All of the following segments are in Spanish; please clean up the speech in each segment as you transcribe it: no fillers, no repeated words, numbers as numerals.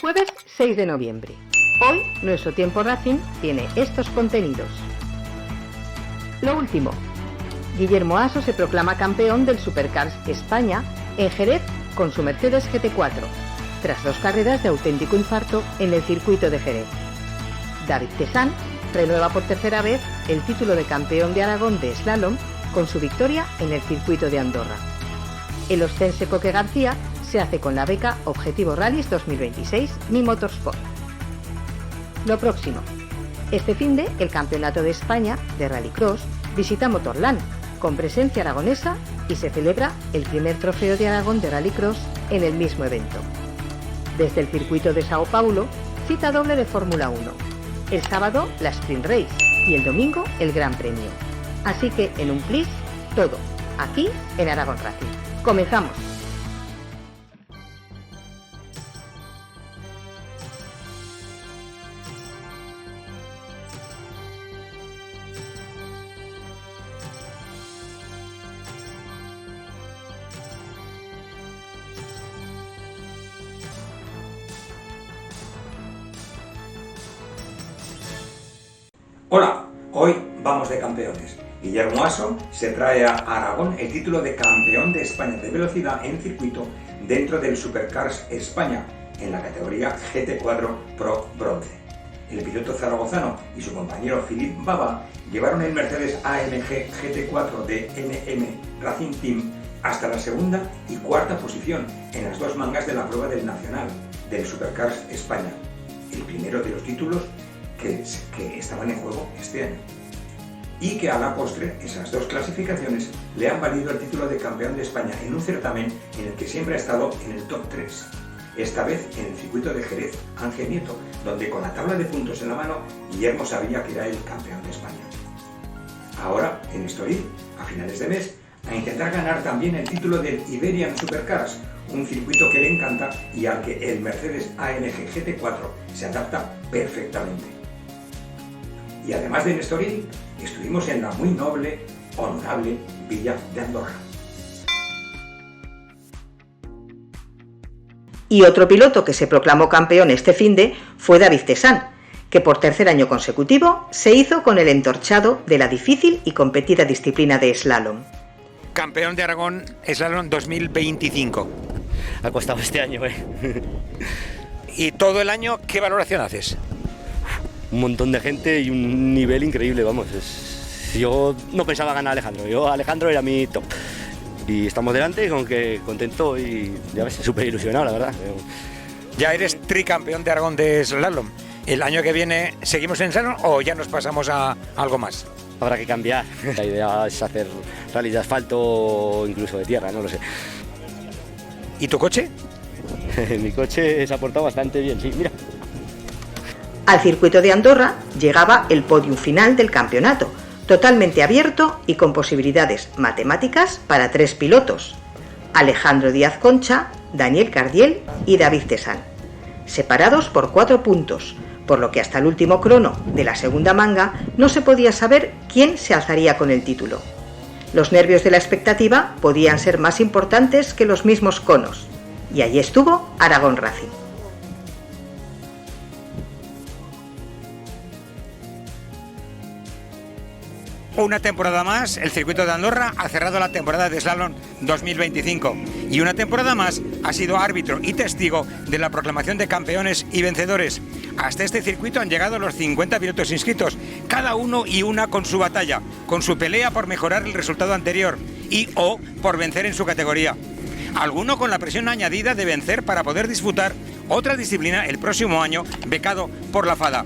Jueves 6 de noviembre. Hoy nuestro Tiempo Racing tiene estos contenidos. Lo último. Guillermo Aso se proclama campeón del Supercars España en Jerez con su Mercedes GT4, tras 2 carreras de auténtico infarto en el circuito de Jerez. David Tesán renueva por tercera vez el título de campeón de Aragón de slalom con su victoria en el circuito de Andorra. El ostense Coque García se hace con la beca Objetivo Rallys 2026 Mi Motorsport. Lo próximo. Este finde, el Campeonato de España de Rallycross visita Motorland, con presencia aragonesa, y se celebra el primer trofeo de Aragón de Rallycross en el mismo evento. Desde el circuito de Sao Paulo, cita doble de Fórmula 1. El sábado, la Sprint Race, y el domingo, el Gran Premio. Así que, en un plis, todo, aquí en Aragón Racing. ¡Comenzamos! Hola, hoy vamos de campeones. Guillermo Aso se trae a Aragón el título de campeón de España de velocidad en circuito dentro del Supercars España en la categoría GT4 Pro Bronce. El piloto zaragozano y su compañero Philippe Baba llevaron el Mercedes AMG GT4 de NM Racing Team hasta la segunda y cuarta posición en las 2 mangas de la prueba del Nacional del Supercars España, el primero de los títulos que estaban en juego este año, y que a la postre esas 2 clasificaciones le han valido el título de campeón de España en un certamen en el que siempre ha estado en el top 3, esta vez en el circuito de Jerez Ángel Nieto, donde con la tabla de puntos en la mano Guillermo sabía que era el campeón de España. Ahora, en Estoril, a finales de mes, a intentar ganar también el título del Iberian Supercars, un circuito que le encanta y al que el Mercedes AMG GT4 se adapta perfectamente. Y además de Estoril, estuvimos en la muy noble, honorable Villa de Andorra. Y otro piloto que se proclamó campeón este finde fue David Tesán, que por tercer año consecutivo se hizo con el entorchado de la difícil y competida disciplina de slalom. Campeón de Aragón Slalom 2025. Ha costado este año, ¿Y todo el año qué valoración haces? Un montón de gente y un nivel increíble, vamos. Yo no pensaba ganar a Alejandro era mi top. Y estamos delante, con que contento y ya ves, súper ilusionado, la verdad. Ya eres tricampeón de Aragón de slalom. ¿El año que viene seguimos en slalom o ya nos pasamos a algo más? Habrá que cambiar. La idea es hacer rally de asfalto o incluso de tierra, no lo sé. ¿Y tu coche? Mi coche se ha portado bastante bien, sí, mira. Al circuito de Andorra llegaba el podium final del campeonato, totalmente abierto y con posibilidades matemáticas para 3 pilotos: Alejandro Díaz Concha, Daniel Cardiel y David Tesán, separados por 4 puntos, por lo que hasta el último crono de la segunda manga no se podía saber quién se alzaría con el título. Los nervios de la expectativa podían ser más importantes que los mismos conos, y allí estuvo Aragón Racing. Una temporada más, el circuito de Andorra ha cerrado la temporada de slalom 2025 y una temporada más ha sido árbitro y testigo de la proclamación de campeones y vencedores. Hasta este circuito han llegado los 50 pilotos inscritos, cada uno y una con su batalla, con su pelea por mejorar el resultado anterior y o por vencer en su categoría. Alguno con la presión añadida de vencer para poder disputar otra disciplina el próximo año, becado por la FADA.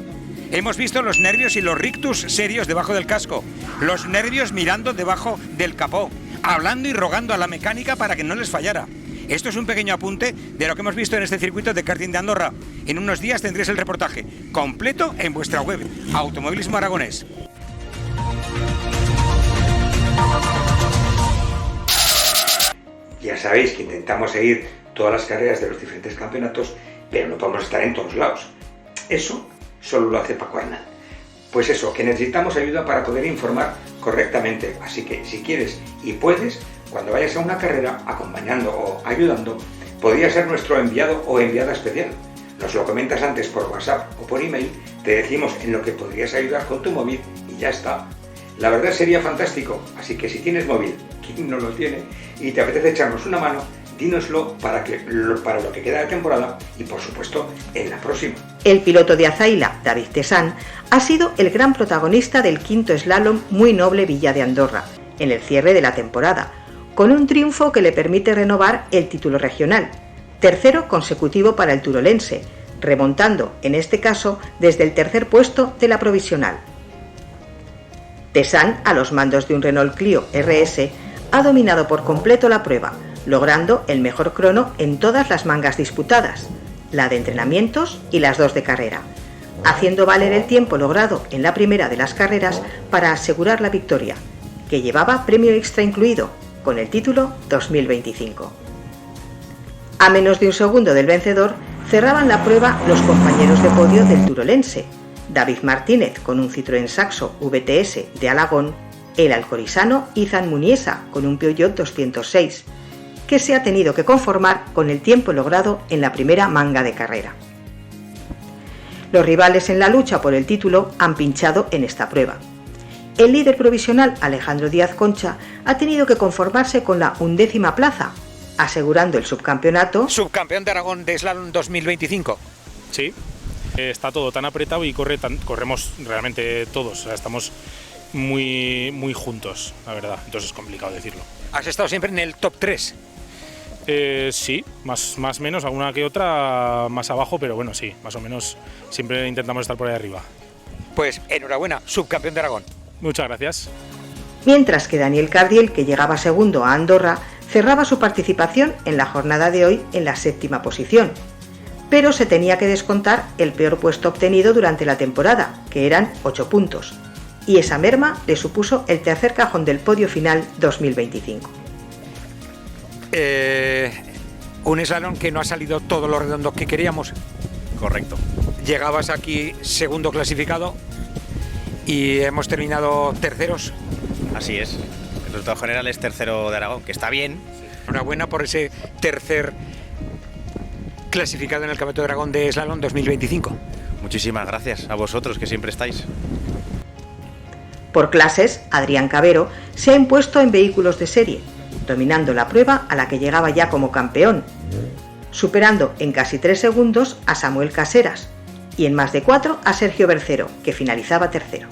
Hemos visto los nervios y los rictus serios debajo del casco, los nervios mirando debajo del capó, hablando y rogando a la mecánica para que no les fallara. Esto es un pequeño apunte de lo que hemos visto en este circuito de karting de Andorra. En unos días tendréis el reportaje completo en vuestra web, Automovilismo Aragonés. Ya sabéis que intentamos seguir todas las carreras de los diferentes campeonatos, pero no podemos estar en todos lados. Eso solo lo hace Paco Arnal. Pues eso, que necesitamos ayuda para poder informar correctamente. Así que si quieres y puedes, cuando vayas a una carrera, acompañando o ayudando, podría ser nuestro enviado o enviada especial. nos lo comentas antes por WhatsApp o por email, te decimos en lo que podrías ayudar con tu móvil y ya está. La verdad sería fantástico, así que si tienes móvil, ¿quién no lo tiene? Y te apetece echarnos una mano, dínoslo para lo que queda de temporada y por supuesto en la próxima. El piloto de Azaila, David Tesán, ha sido el gran protagonista del quinto slalom Muy Noble Villa de Andorra, en el cierre de la temporada, con un triunfo que le permite renovar el título regional, tercero consecutivo para el turolense, remontando, en este caso, desde el tercer puesto de la provisional. Tesán, a los mandos de un Renault Clio RS, ha dominado por completo la prueba, logrando el mejor crono en todas las mangas disputadas, la de entrenamientos y las 2 de carrera, haciendo valer el tiempo logrado en la primera de las carreras para asegurar la victoria, que llevaba premio extra incluido, con el título 2025. A menos de un segundo del vencedor, cerraban la prueba los compañeros de podio del turolense, David Martínez con un Citroën Saxo VTS de Alagón, el alcorisano Izan Muniesa con un Peugeot 206, que se ha tenido que conformar con el tiempo logrado en la primera manga de carrera. Los rivales en la lucha por el título han pinchado en esta prueba. El líder provisional, Alejandro Díaz Concha, ha tenido que conformarse con la 11ª plaza, asegurando el subcampeonato. Subcampeón de Aragón de Slalom 2025. Sí, está todo tan apretado y corremos realmente todos, o sea, estamos muy juntos, la verdad, entonces es complicado decirlo. ¿Has estado siempre en el top 3? Sí, más menos, alguna que otra más abajo, pero bueno, sí, más o menos siempre intentamos estar por ahí arriba. Pues enhorabuena, subcampeón de Aragón. Muchas gracias. Mientras que Daniel Cardiel, que llegaba segundo a Andorra, cerraba su participación en la jornada de hoy en la 7ª posición, pero se tenía que descontar el peor puesto obtenido durante la temporada, que eran 8 puntos, y esa merma le supuso el tercer cajón del podio final 2025. Un slalom que no ha salido todo lo redondo que queríamos. Correcto. Llegabas aquí segundo clasificado y hemos terminado terceros. Así es. El resultado general es tercero de Aragón, que está bien. Enhorabuena por ese tercer clasificado en el Campeonato de Aragón de Slalom 2025. Muchísimas gracias a vosotros, que siempre estáis. Por clases, Adrián Cabero se ha impuesto en vehículos de serie, dominando la prueba a la que llegaba ya como campeón, superando en casi 3 segundos a Samuel Caseras y en más de 4 a Sergio Bercero, que finalizaba tercero.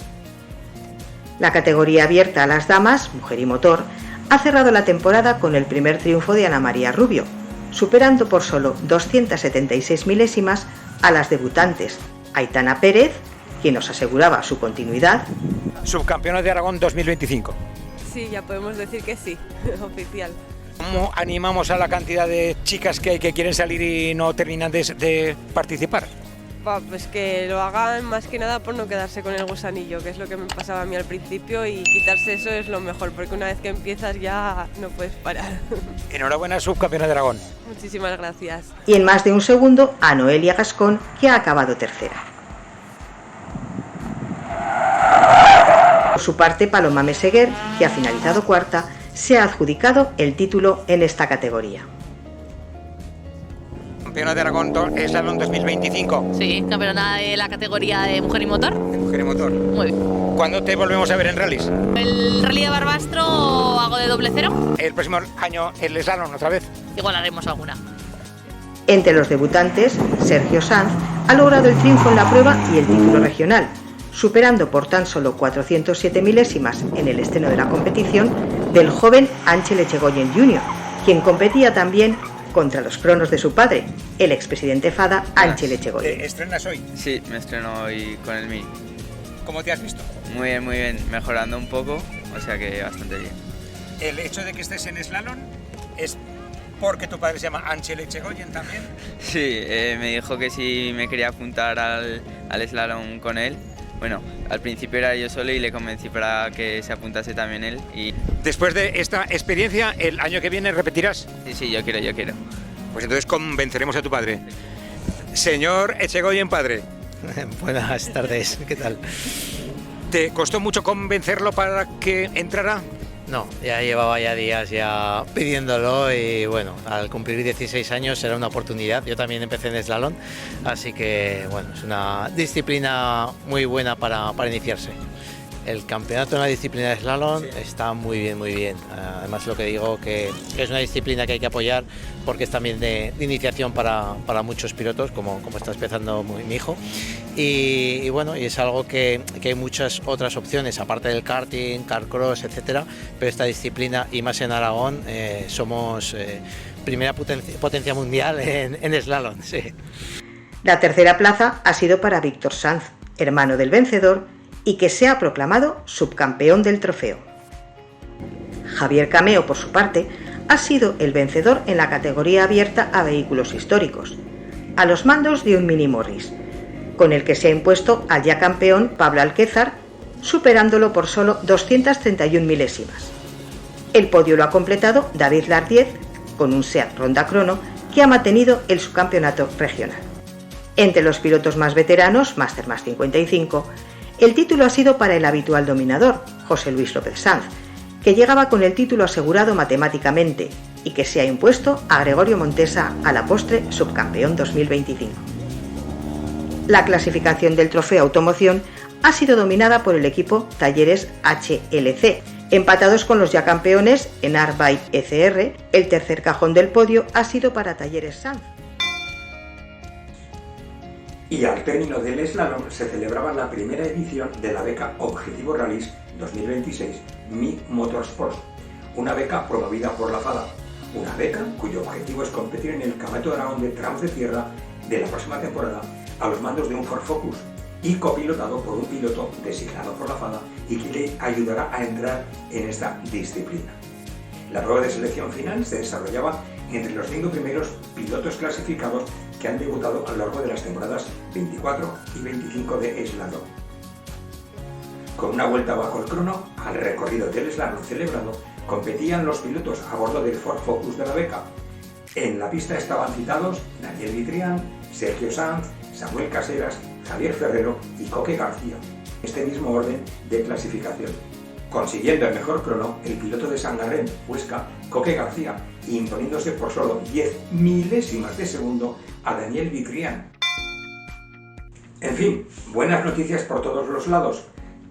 La categoría abierta a las damas, mujer y motor, ha cerrado la temporada con el primer triunfo de Ana María Rubio, superando por solo 276 milésimas a las debutantes Aitana Pérez, quien nos aseguraba su continuidad. Subcampeona de Aragón 2025. Sí, ya podemos decir que sí, oficial. ¿Cómo animamos a la cantidad de chicas que quieren salir y no terminan de participar? Pues que lo hagan más que nada por no quedarse con el gusanillo, que es lo que me pasaba a mí al principio, y quitarse eso es lo mejor, porque una vez que empiezas ya no puedes parar. Enhorabuena, subcampeona de Aragón. Muchísimas gracias. Y en más de un segundo a Noelia Gascón, que ha acabado tercera. Por su parte, Paloma Meseguer, que ha finalizado cuarta, se ha adjudicado el título en esta categoría. Campeona de Aragón Slalom 2025. Sí, campeona de la categoría de mujer y motor. De mujer y motor. Muy bien. ¿Cuándo te volvemos a ver en rallies? El rally de Barbastro hago de doble cero. El próximo año el slalom otra vez. Igual haremos alguna. Entre los debutantes, Sergio Sanz ha logrado el triunfo en la prueba y el título regional, superando por tan solo 407 milésimas en el estreno de la competición del joven Ángel Echegoyen Jr., quien competía también contra los cronos de su padre, el expresidente FADA, Ángel Echegoyen. ¿Te estrenas hoy? Sí, me estreno hoy con el Mini. ¿Cómo te has visto? Muy bien, mejorando un poco, o sea que bastante bien. ¿El hecho de que estés en slalom es porque tu padre se llama Ángel Echegoyen también? Sí, me dijo que si me quería apuntar al slalom con él. Bueno, al principio era yo solo y le convencí para que se apuntase también él. Y... Después de esta experiencia, ¿el año que viene repetirás? Sí, yo quiero. Pues entonces convenceremos a tu padre. Señor Echegoyen padre. Buenas tardes, ¿qué tal? ¿Te costó mucho convencerlo para que entrara? No, ya llevaba ya días ya pidiéndolo y bueno, al cumplir 16 años será una oportunidad. Yo también empecé en slalom, así que bueno, es una disciplina muy buena para iniciarse. El campeonato en la disciplina de slalom está muy bien, muy bien. Además lo que digo que es una disciplina que hay que apoyar porque es también de iniciación para muchos pilotos, como está empezando mi hijo. Y bueno, y es algo que hay muchas otras opciones, aparte del karting, carcross, etcétera, pero esta disciplina, y más en Aragón, somos primera potencia mundial en slalom. Sí. La tercera plaza ha sido para Víctor Sanz, hermano del vencedor, y que se ha proclamado subcampeón del trofeo. Javier Cameo, por su parte, ha sido el vencedor en la categoría abierta a vehículos históricos, a los mandos de un Mini Morris, con el que se ha impuesto al ya campeón Pablo Alquézar, superándolo por solo 231 milésimas. El podio lo ha completado David Lardiez, con un SEAT Ronda Crono, que ha mantenido el subcampeonato regional. Entre los pilotos más veteranos, Master más 55, el título ha sido para el habitual dominador, José Luis López Sanz, que llegaba con el título asegurado matemáticamente y que se ha impuesto a Gregorio Montesa, a la postre subcampeón 2025. La clasificación del trofeo Automoción ha sido dominada por el equipo Talleres HLC, empatados con los ya campeones en Arbike ECR. El tercer cajón del podio ha sido para Talleres Sanz. Y al término del slalom se celebraba la primera edición de la beca Objetivo Rallys 2026 Mi Motorsports, una beca promovida por la FADA, una beca cuyo objetivo es competir en el Campeonato de Aragón de Tramos de Tierra de la próxima temporada a los mandos de un Ford Focus y copilotado por un piloto designado por la FADA y que le ayudará a entrar en esta disciplina. La prueba de selección final se desarrollaba entre los 5 primeros pilotos clasificados que han debutado a lo largo de las temporadas 24 y 25 de slalom. Con una vuelta bajo el crono, al recorrido del slalom celebrado, competían los pilotos a bordo del Ford Focus de la beca. En la pista estaban citados Daniel Vitrián, Sergio Sanz, Samuel Caseras, Javier Ferrero y Coque García, este mismo orden de clasificación, consiguiendo el mejor crono el piloto de Sangarén, Huesca, Coque García, imponiéndose por solo 10 milésimas de segundo a Daniel Vitrián. En fin, buenas noticias por todos los lados,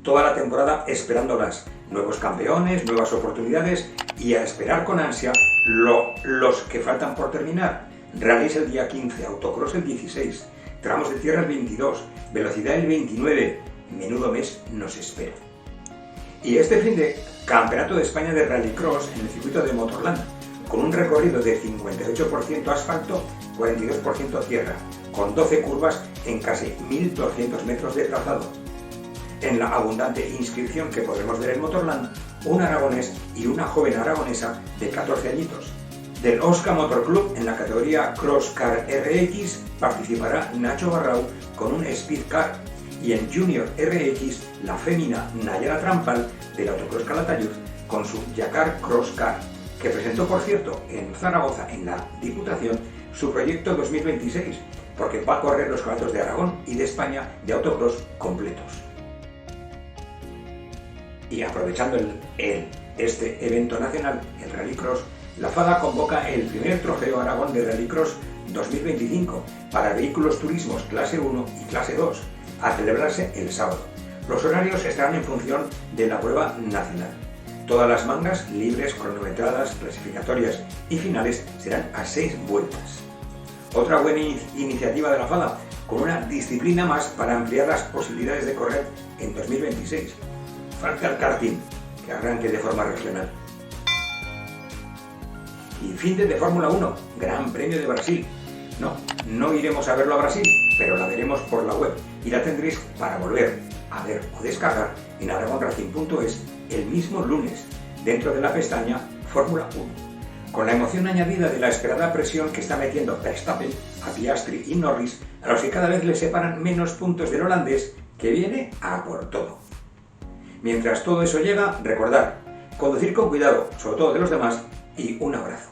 toda la temporada esperándolas, nuevos campeones, nuevas oportunidades y a esperar con ansia los que faltan por terminar. Rallys el día 15, autocross el 16, tramos de tierra el 22, velocidad el 29, menudo mes nos espera. Y este fin de Campeonato de España de Rallycross en el circuito de Motorland, con un recorrido de 58% asfalto, 42% tierra, con 12 curvas en casi 1.200 metros de trazado. En la abundante inscripción que podremos ver en Motorland, un aragonés y una joven aragonesa de 14 añitos. Del Oscar Motor Club en la categoría Cross Car RX participará Nacho Barrau con un Speed Car, y en Junior RX la fémina Nayara Trampal del Autocross Calatayud con su Yacar Cross Car, que presentó por cierto en Zaragoza en la Diputación su proyecto 2026, porque va a correr los campeonatos de Aragón y de España de autocross completos. Y aprovechando este evento nacional, el Rallycross, la FADA convoca el primer trofeo Aragón de Rallycross 2025 para vehículos turismos clase 1 y clase 2, a celebrarse el sábado. Los horarios estarán en función de la prueba nacional. Todas las mangas libres, cronometradas, clasificatorias y finales serán a 6 vueltas. Otra buena iniciativa de la FADA, con una disciplina más para ampliar las posibilidades de correr en 2026. Falta el karting, que arranque de forma regional. Y fin de Fórmula 1, Gran Premio de Brasil. No iremos a verlo a Brasil, pero la veremos por la web y la tendréis para volver a ver o descargar en aragonracing.es el mismo lunes, dentro de la pestaña Fórmula 1, con la emoción añadida de la esperada presión que está metiendo Verstappen a Piastri y Norris, a los que cada vez les separan menos puntos del holandés, que viene a por todo. Mientras todo eso llega, recordad, conducir con cuidado, sobre todo de los demás, y un abrazo.